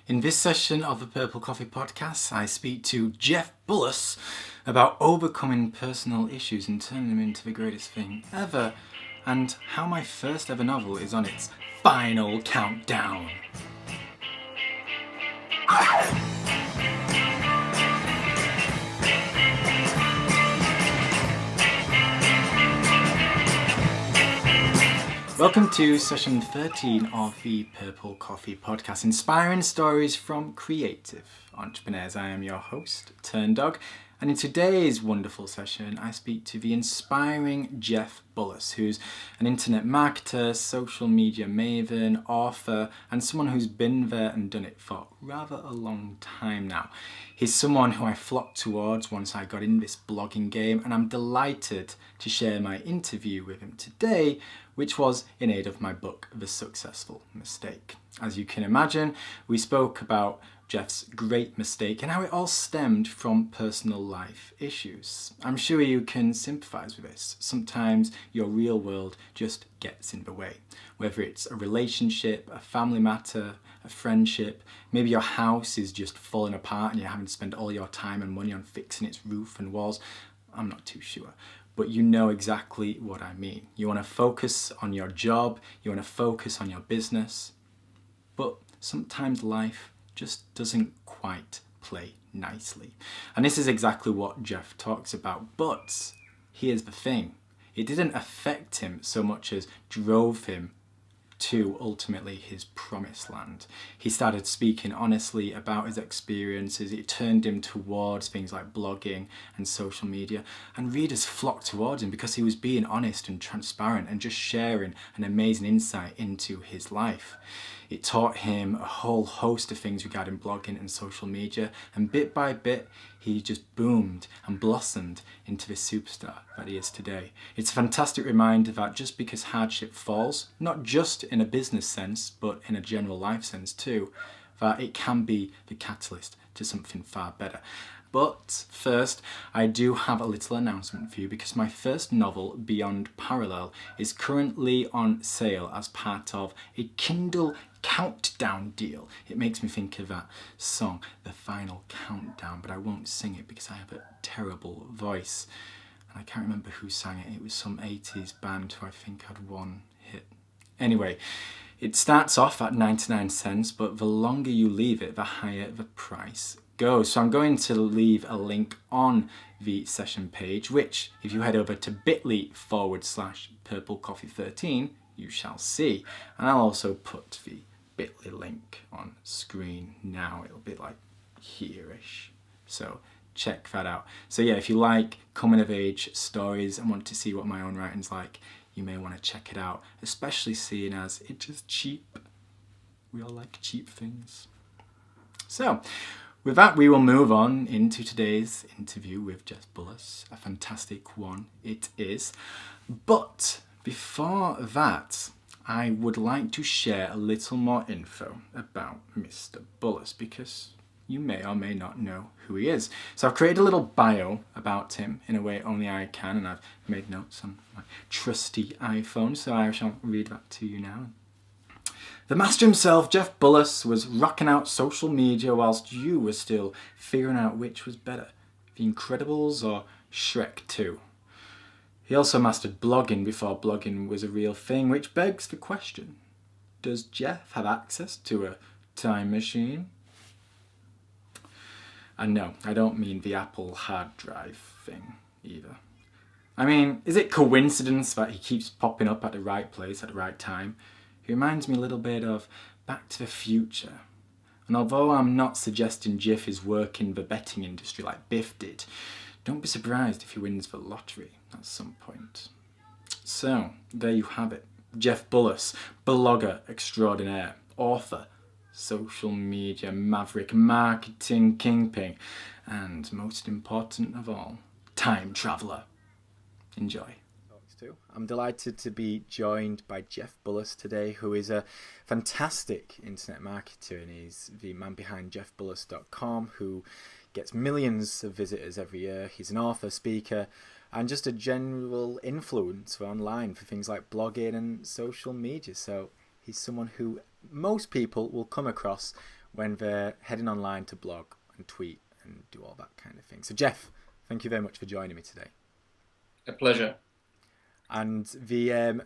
In this session of the Purple Coffee Podcast, I speak to Jeff Bullas about overcoming personal issues and turning them into the greatest thing ever, and how my first ever novel is on its final countdown. Welcome to session 13 of the Purple Coffee Podcast, inspiring stories from creative entrepreneurs. I am your host, Turndog, and in today's wonderful session, I speak to the inspiring Jeff Bullas, who's an internet marketer, social media maven, author, and someone who's been there and done it for rather a long time now. He's someone who I flocked towards once I got in this blogging game, and I'm delighted to share my interview with him today, which was in aid of my book, The Successful Mistake. As you can imagine, we spoke about Jeff's great mistake and how it all stemmed from personal life issues. I'm sure you can sympathise with this. Sometimes your real world just gets in the way. Whether it's a relationship, a family matter, a friendship, maybe your house is just falling apart and you're having to spend all your time and money on fixing its roof and walls. I'm not too sure. But you know exactly what I mean. You want to focus on your job, you want to focus on your business, but sometimes life just doesn't quite play nicely. And this is exactly what Jeff talks about. But here's the thing. It didn't affect him so much as drove him to ultimately his promised land. He started speaking honestly about his experiences. It turned him towards things like blogging and social media, and readers flocked towards him because he was being honest and transparent and just sharing an amazing insight into his life. It taught him a whole host of things regarding blogging and social media, and bit by bit he just boomed and blossomed into the superstar that he is today. It's a fantastic reminder that just because hardship falls, not just in a business sense, but in a general life sense too, that it can be the catalyst to something far better. But first, I do have a little announcement for you because my first novel, Beyond Parallel, is currently on sale as part of a Kindle countdown deal. It makes me think of that song, The Final Countdown, but I won't sing it because I have a terrible voice. And I can't remember who sang it. It was some 80s band who I think had one hit. Anyway, it starts off at 99 cents, but the longer you leave it, the higher the price goes. So I'm going to leave a link on the session page, which if you head over to bit.ly/purplecoffee13, you shall see. And I'll also put the bit.ly link on screen now. It'll be like here-ish. So check that out. So yeah, if you like coming of age stories and want to see what my own writing's like, you may want to check it out, especially seeing as it's just cheap. We all like cheap things. So with that, we will move on into today's interview with Jeff Bullas. A fantastic one it is. But before that, I would like to share a little more info about Mr. Bullas because you may or may not know who he is. So I've created a little bio about him in a way only I can, and I've made notes on my trusty iPhone, so I shall read that to you now. The master himself, Jeff Bullas, was rocking out social media whilst you were still figuring out which was better, The Incredibles or Shrek 2. He also mastered blogging before blogging was a real thing, which begs the question, does Jeff have access to a time machine? And no, I don't mean the Apple hard drive thing either. I mean, is it coincidence that he keeps popping up at the right place at the right time? He reminds me a little bit of Back to the Future. And although I'm not suggesting Jeff is working the betting industry like Biff did, don't be surprised if he wins the lottery at some point. So, there you have it. Jeff Bullas, blogger extraordinaire, author, social media maverick, marketing kingpin, and most important of all, time traveller. Enjoy. I'm delighted to be joined by Jeff Bullas today, who is a fantastic internet marketer, and he's the man behind jeffbullas.com, who gets millions of visitors every year. He's an author, speaker, and just a general influencer online for things like blogging and social media. So he's someone who most people will come across when they're heading online to blog and tweet and do all that kind of thing. So Jeff, thank you very much for joining me today. A pleasure. And the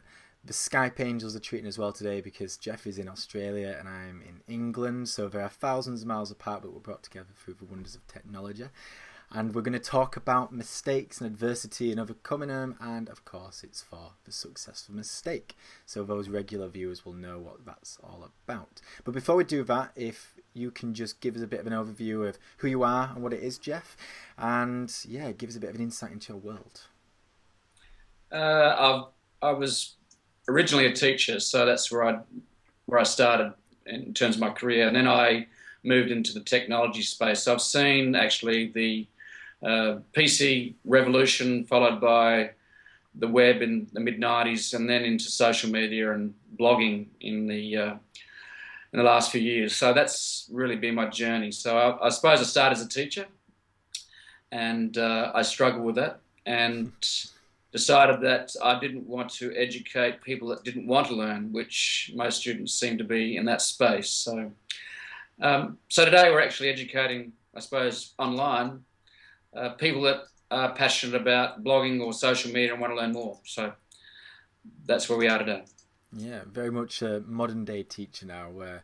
Skype Angels are treating us well today because Jeff is in Australia and I'm in England. So they are thousands of miles apart, but we're brought together through the wonders of technology. And we're going to talk about mistakes and adversity and overcoming them. And of course, it's for the successful mistake. So those regular viewers will know what that's all about. But before we do that, if you can just give us a bit of an overview of who you are and what it is, Jeff. And yeah, give us a bit of an insight into your world. I was originally a teacher, so that's where I started in terms of my career, and then I moved into the technology space. So I've seen actually the PC revolution, followed by the web in the mid '90s, and then into social media and blogging in the last few years. So that's really been my journey. So I suppose I started as a teacher, and I struggled with that, and decided that I didn't want to educate people that didn't want to learn, which most students seem to be in that space. So, so today we're actually educating, I suppose, online, people that are passionate about blogging or social media and want to learn more. So that's where we are today. Yeah, very much a modern day teacher now, where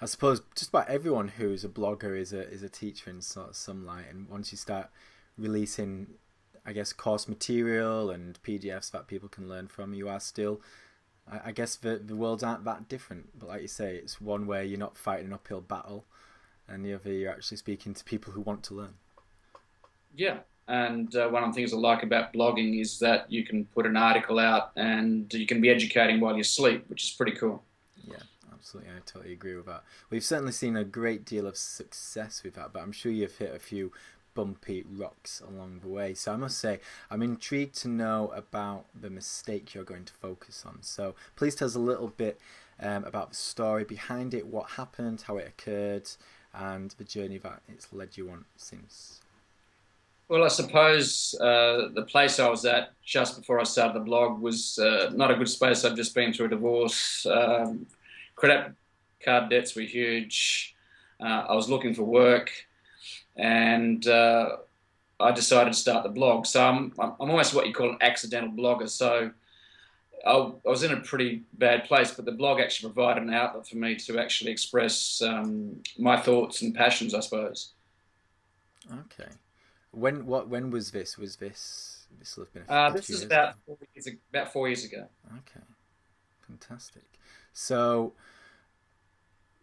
I suppose just about everyone who's a blogger is a teacher in sort of some light. And once you start releasing, I guess, course material and PDFs that people can learn from, you are still, I guess the worlds aren't that different. But like you say, it's one where you're not fighting an uphill battle, and the other you're actually speaking to people who want to learn. Yeah, and one of the things I like about blogging is that you can put an article out and you can be educating while you sleep, which is pretty cool. Yeah, absolutely. I totally agree with that. We've certainly seen a great deal of success with that, but I'm sure you've hit a few bumpy rocks along the way. So I must say, I'm intrigued to know about the mistake you're going to focus on. So please tell us a little bit about the story behind it, what happened, how it occurred, and the journey that it's led you on since. Well, I suppose the place I was at just before I started the blog was not a good space. I'd just been through a divorce. Credit card debts were huge. I was looking for work, and I decided to start the blog. So I'm almost what you call an accidental blogger. So I was in a pretty bad place, but the blog actually provided an outlet for me to actually express my thoughts and passions, I suppose. Okay. When was this? This will have been a This few is years ago. about 4 years ago. Okay, fantastic. So,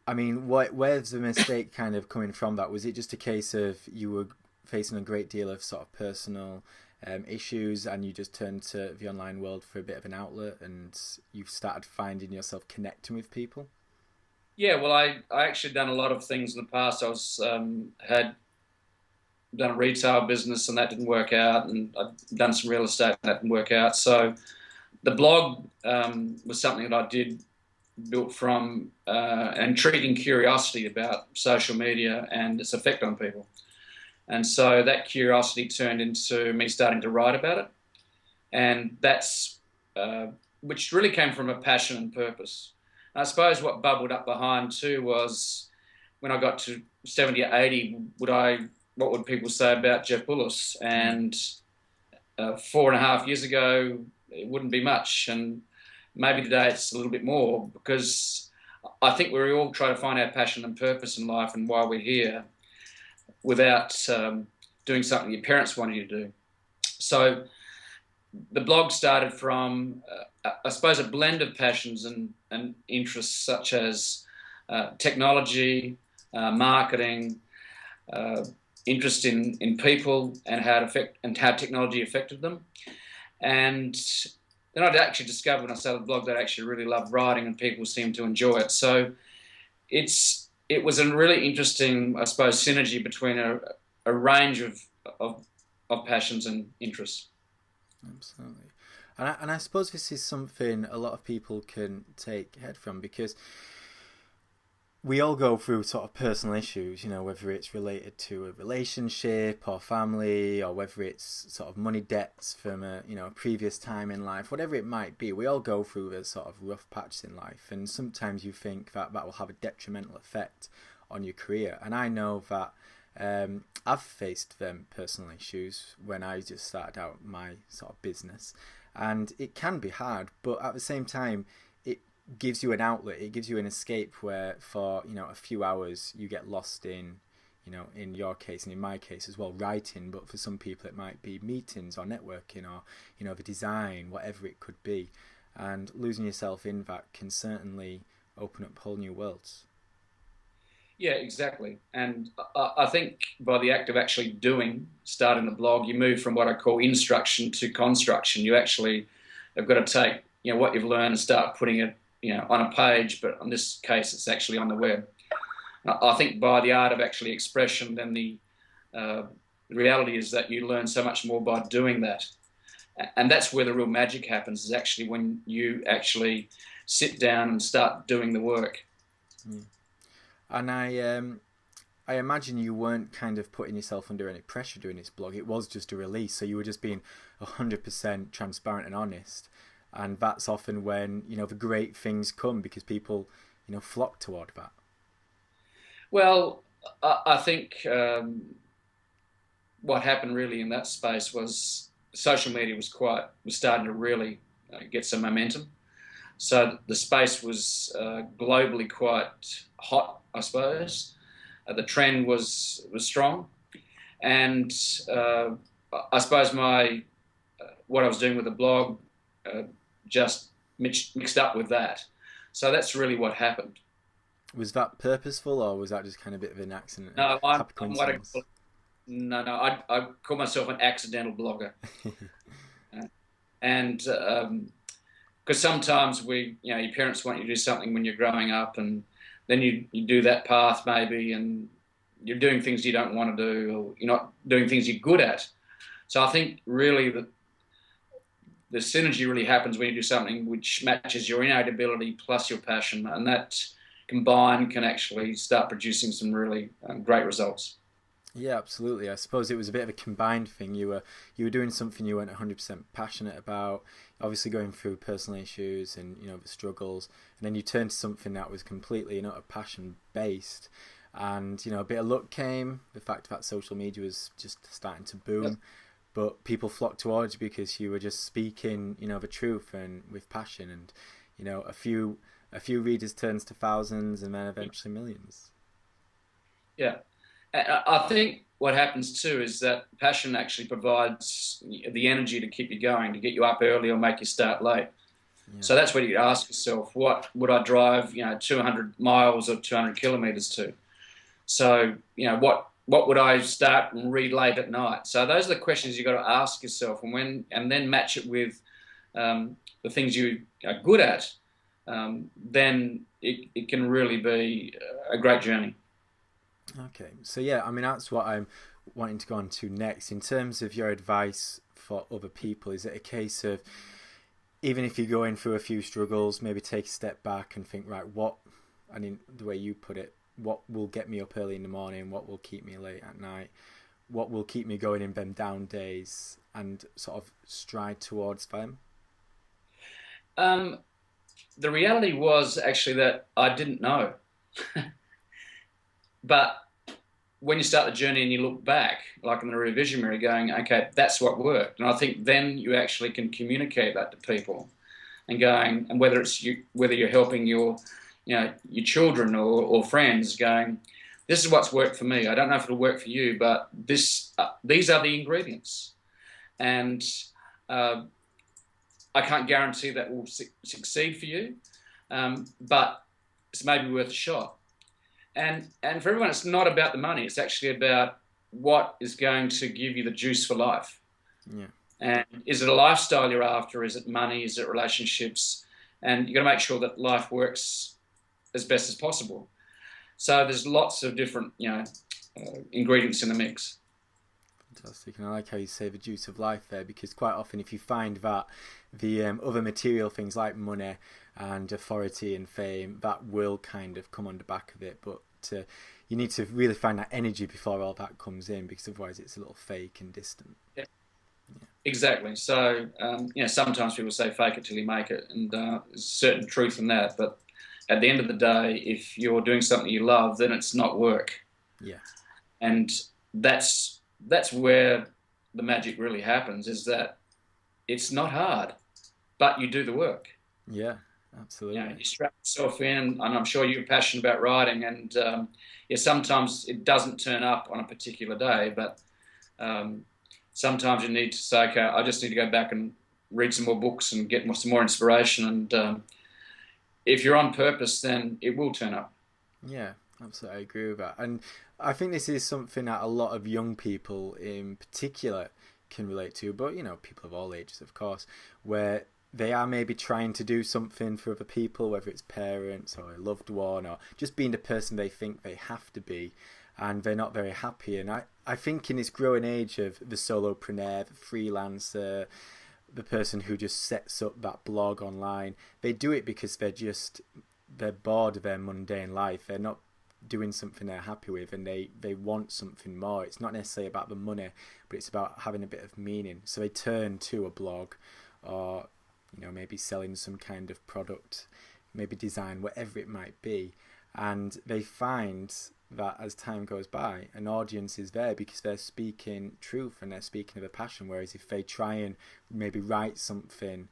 I mean, where's the mistake kind of coming from? That was it just a case of you were facing a great deal of sort of personal issues, and you just turned to the online world for a bit of an outlet, and you've started finding yourself connecting with people? Yeah, well, I actually done a lot of things in the past. I was had done a retail business and that didn't work out, and I've done some real estate and that didn't work out. So the blog was something that I did built from an intriguing curiosity about social media and its effect on people. And so that curiosity turned into me starting to write about it, and that's which really came from a passion and purpose. I suppose what bubbled up behind too was when I got to 70 or 80, what would people say about Jeff Bullas? And 4.5 years ago, it wouldn't be much, and maybe today it's a little bit more, because I think we all try to find our passion and purpose in life and why we're here without doing something your parents wanted you to do. So the blog started from, I suppose, a blend of passions and interests such as technology, marketing, interest in people and how technology affected them. And then I'd actually discovered when I started the blog that I actually really loved writing and people seemed to enjoy it. So it was a really interesting, I suppose, synergy between a range of passions and interests. Absolutely. And I suppose this is something a lot of people can take head from, because we all go through sort of personal issues, you know, whether it's related to a relationship or family, or whether it's sort of money debts from a previous time in life, whatever it might be. We all go through the sort of rough patches in life, and sometimes you think that will have a detrimental effect on your career. And I know that I've faced them personal issues when I just started out my sort of business, and it can be hard, but at the same time, it gives you an outlet. It gives you an escape where, for a few hours, you get lost in, in your case and in my case as well, writing. But for some people, it might be meetings or networking or the design, whatever it could be. And losing yourself in that can certainly open up whole new worlds. Yeah, exactly. And I think by the act of actually starting the blog, you move from what I call instruction to construction. You actually have got to take, what you've learned and start putting it, on a page, but in this case, it's actually on the web. I think by the art of actually expression, then the reality is that you learn so much more by doing that. And that's where the real magic happens, is actually when you actually sit down and start doing the work. Mm. And I imagine you weren't kind of putting yourself under any pressure doing this blog. It was just a release, so you were just being 100% transparent and honest. And that's often when the great things come, because people flock toward that. Well, I think what happened really in that space was social media was starting to really get some momentum. So the space was globally quite hot, I suppose. The trend was strong, and I suppose what I was doing with the blog just mixed up with that. So that's really what happened. Was that purposeful, or was that just kind of a bit of an accident? No, I'm what I call myself an accidental blogger, and because sometimes your parents want you to do something when you're growing up, and then you do that path maybe, and you're doing things you don't want to do, or you're not doing things you're good at. So I think really the synergy really happens when you do something which matches your innate ability plus your passion, and that combined can actually start producing some really great results. Yeah, absolutely. I suppose it was a bit of a combined thing. You were doing something you weren't 100% passionate about, obviously going through personal issues and the struggles, and then you turned to something that was completely not passion based, and a bit of luck came. The fact that social media was just starting to boom, yep. But people flocked towards you because you were just speaking the truth and with passion, and a few readers turns to thousands and then eventually millions. Yeah. I think what happens too is that passion actually provides the energy to keep you going, to get you up early or make you start late. Yeah. So that's where you ask yourself, what would I drive 200 miles or 200 kilometres to? So what would I start and read late at night? So those are the questions you've got to ask yourself, and then match it with the things you are good at. Then it can really be a great journey. Okay, so yeah, I mean, that's what I'm wanting to go on to next. In terms of your advice for other people, is it a case of, even if you're going through a few struggles, maybe take a step back and think, right, the way you put it, what will get me up early in the morning, what will keep me late at night, what will keep me going in them down days, and sort of stride towards them? The reality was actually that I didn't know. But when you start the journey and you look back, like in the revision mirror, going, okay, that's what worked. And I think then you actually can communicate that to people, and whether you're helping your children or friends, going, this is what's worked for me. I don't know if it'll work for you, but these are the ingredients. And I can't guarantee that will succeed for you, but it's maybe worth a shot. And for everyone, it's not about the money. It's actually about what is going to give you the juice for life. Yeah. And is it a lifestyle you're after? Is it money? Is it relationships? And you've got to make sure that life works as best as possible. So there's lots of different, ingredients in the mix. Fantastic. And I like how you say the juice of life there, because quite often if you find that the other material things like money and authority and fame, that will kind of come on the back of it, but you need to really find that energy before all that comes in, because otherwise it's a little fake and distant. Yeah. Exactly. So sometimes people say fake it till you make it, and there's a certain truth in that, but at the end of the day, if you're doing something you love, then it's not work. Yeah. And that's where the magic really happens, is that it's not hard, but you do the work. Yeah, absolutely. You strap yourself in, and I'm sure you're passionate about writing, and yeah, sometimes it doesn't turn up on a particular day, but sometimes you need to say, okay, I just need to go back and read some more books and get some more inspiration, and if you're on purpose, then it will turn up. Yeah, absolutely, I agree with that. And I think this is something that a lot of young people in particular can relate to, but people of all ages, of course, where they are maybe trying to do something for other people, whether it's parents or a loved one or just being the person they think they have to be, and they're not very happy. And I think in this growing age of the solopreneur, the freelancer, the person who just sets up that blog online, they do it because they're bored of their mundane life. They're not doing something they're happy with, and they want something more. It's not necessarily about the money, but it's about having a bit of meaning. So they turn to a blog, or maybe selling some kind of product, maybe design, whatever it might be, and they find that as time goes by, an audience is there because they're speaking truth and they're speaking of a passion. Whereas if they try and maybe write something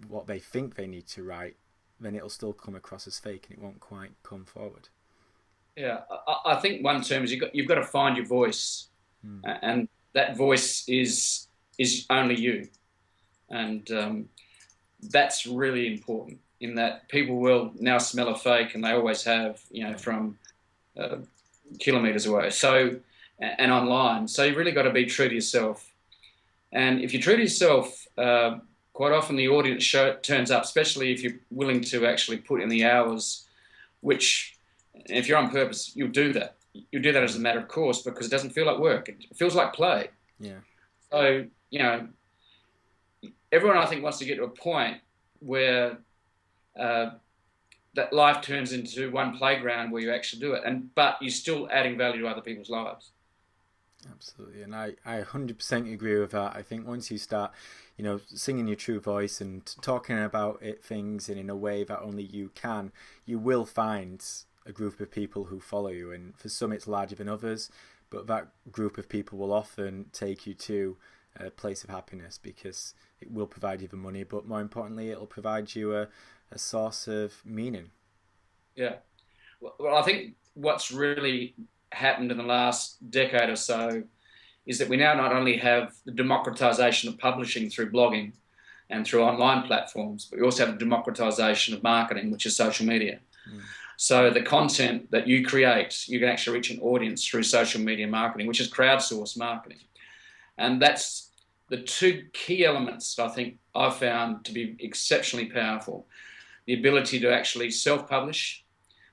what they think they need to write, then it'll still come across as fake and it won't quite come forward. Yeah, I think one term is you've got to find your voice, and that voice is only you, and that's really important. In that people will now smell a fake, and they always have, from kilometres away. So, and online. So you've really got to be true to yourself. And if you're true to yourself, quite often the audience turns up, especially if you're willing to actually put in the hours, which, if you're on purpose, you'll do that. You'll do that as a matter of course, because it doesn't feel like work. It feels like play. Yeah. So, everyone, I think, wants to get to a point where that life turns into one playground where you actually do it, but you're still adding value to other people's lives. Absolutely, and I 100% agree with that. I think once you start, singing your true voice and talking about things in a way that only you can, you will find a group of people who follow you, and for some it's larger than others, but that group of people will often take you to a place of happiness because it will provide you the money, but more importantly, it'll provide you a source of meaning. Yeah. Well, I think what's really happened in the last decade or so is that we now not only have the democratization of publishing through blogging and through online platforms, but we also have the democratization of marketing, which is social media. So the content that you create, you can actually reach an audience through social media marketing, which is crowdsourced marketing. And that's the two key elements I think I've found to be exceptionally powerful. The ability to actually self-publish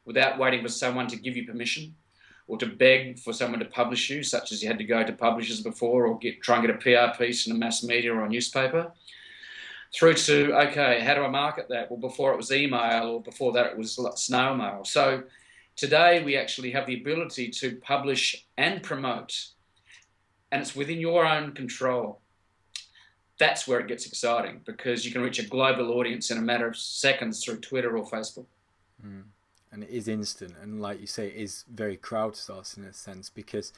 without waiting for someone to give you permission, or to beg for someone to publish you, such as you had to go to publishers before, or try and get a PR piece in a mass media or a newspaper, through to, okay, how do I market that? Well, before it was email, or before that it was snail mail. So today we actually have the ability to publish and promote, and it's within your own control. That's where it gets exciting, because you can reach a global audience in a matter of seconds through Twitter or Facebook. And it is instant, and like you say, it is very crowdsourced in a sense, because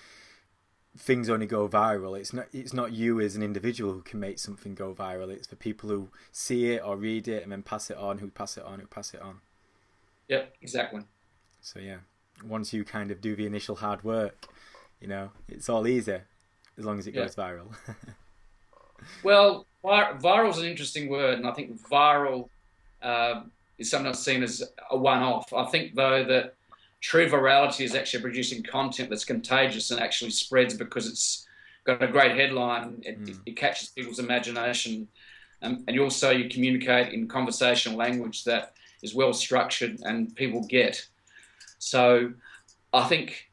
things only go viral. It's not you as an individual who can make something go viral. It's the people who see it or read it and then pass it on, who pass it on, who pass it on. Yep, exactly. So yeah, once you kind of do the initial hard work, it's all easy as long as it goes viral. Well, viral is an interesting word, and I think viral is sometimes seen as a one-off. I think, though, that true virality is actually producing content that's contagious and actually spreads because it's got a great headline. It catches people's imagination, and you communicate in conversational language that is well structured and people get. So I think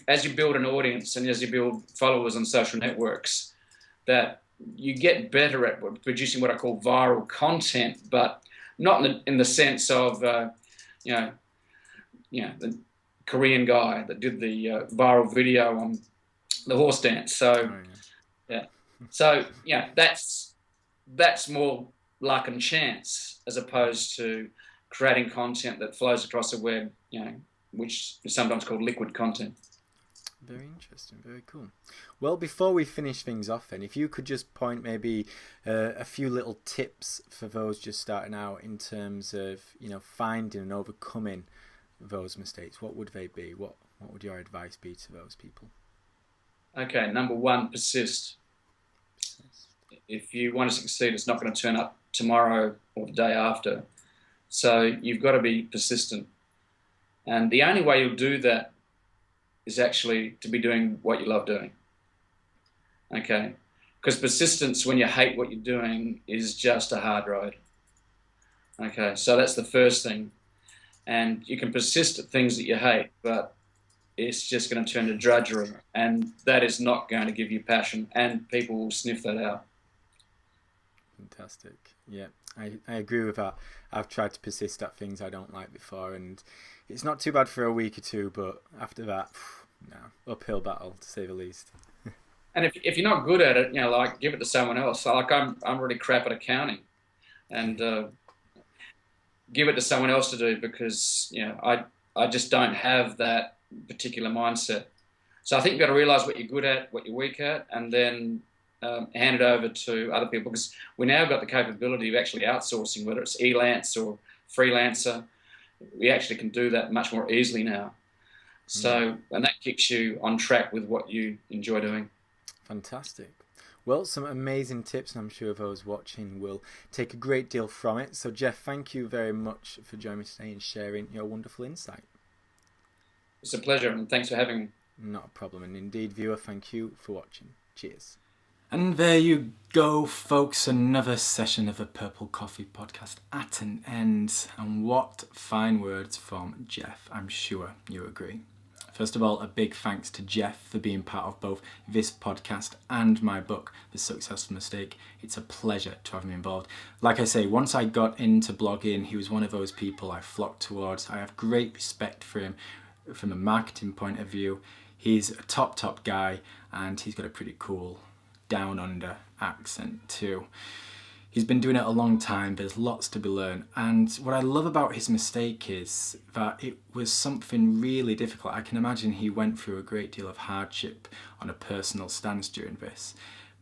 as you build an audience and as you build followers on social networks, that you get better at producing what I call viral content, but not in the sense of, the Korean guy that did the viral video on the horse dance. So, that's more luck and chance, as opposed to creating content that flows across the web, which is sometimes called liquid content. Very interesting, very cool. Well, before we finish things off then, if you could just point maybe a few little tips for those just starting out in terms of, finding and overcoming those mistakes, what would they be? What would your advice be to those people? Okay, number one, persist. If you want to succeed, it's not going to turn up tomorrow or the day after. So you've got to be persistent. And the only way you'll do that is actually to be doing what you love doing. Okay? Because persistence when you hate what you're doing is just a hard road. Okay, so that's the first thing. And you can persist at things that you hate, but it's just going to turn to drudgery, and that is not going to give you passion, and people will sniff that out. Fantastic. Yeah, I agree with that. I've tried to persist at things I don't like before, and it's not too bad for a week or two, but after that, no, uphill battle to say the least. And if you're not good at it, like give it to someone else. Like I'm really crap at accounting, and give it to someone else to do, because I just don't have that particular mindset. So I think you've got to realise what you're good at, what you're weak at, and then hand it over to other people, because we now got the capability of actually outsourcing, whether it's Elance or Freelancer. We actually can do that much more easily now. So, and that keeps you on track with what you enjoy doing. Fantastic. Well, some amazing tips, and I'm sure those watching will take a great deal from it. So, Jeff, thank you very much for joining me today and sharing your wonderful insight. It's a pleasure, and thanks for having me. Not a problem. And indeed, viewer, thank you for watching. Cheers. And there you go, folks. Another session of the Purple Coffee Podcast at an end. And what fine words from Jeff. I'm sure you agree. First of all, a big thanks to Jeff for being part of both this podcast and my book, The Successful Mistake. It's a pleasure to have him involved. Like I say, once I got into blogging, he was one of those people I flocked towards. I have great respect for him from a marketing point of view. He's a top guy, and he's got a pretty cool down under accent too. He's been doing it a long time. There's lots to be learned. And what I love about his mistake is that it was something really difficult. I can imagine he went through a great deal of hardship on a personal stance during this.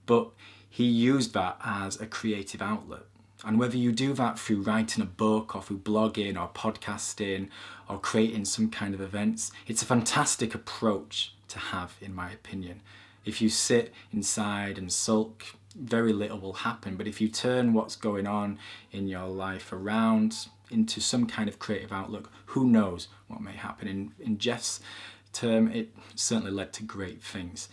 But he used that as a creative outlet. And whether you do that through writing a book or through blogging or podcasting or creating some kind of events, it's a fantastic approach to have, in my opinion. If you sit inside and sulk, very little will happen. But if you turn what's going on in your life around into some kind of creative outlook, who knows what may happen. In Jeff's term, it certainly led to great things.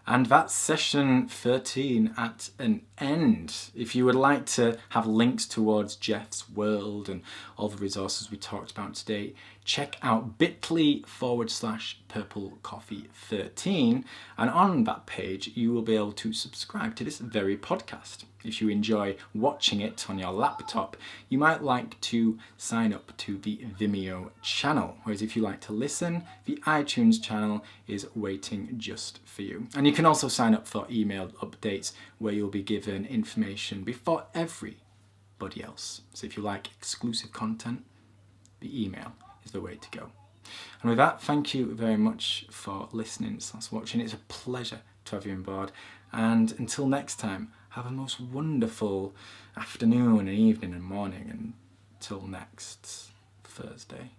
And that's session 13 at an end. If you would like to have links towards Jeff's world and all the resources we talked about today, check out bit.ly/purplecoffee13. And on that page, you will be able to subscribe to this very podcast. If you enjoy watching it on your laptop, you might like to sign up to the Vimeo channel. Whereas if you like to listen, the iTunes channel is waiting just for you. And you can also sign up for emailed updates where you'll be given information before everybody else. So if you like exclusive content, the email is the way to go. And with that, thank you very much for listening / watching. It's a pleasure to have you on board. And until next time, have a most wonderful afternoon and evening and morning until next Thursday.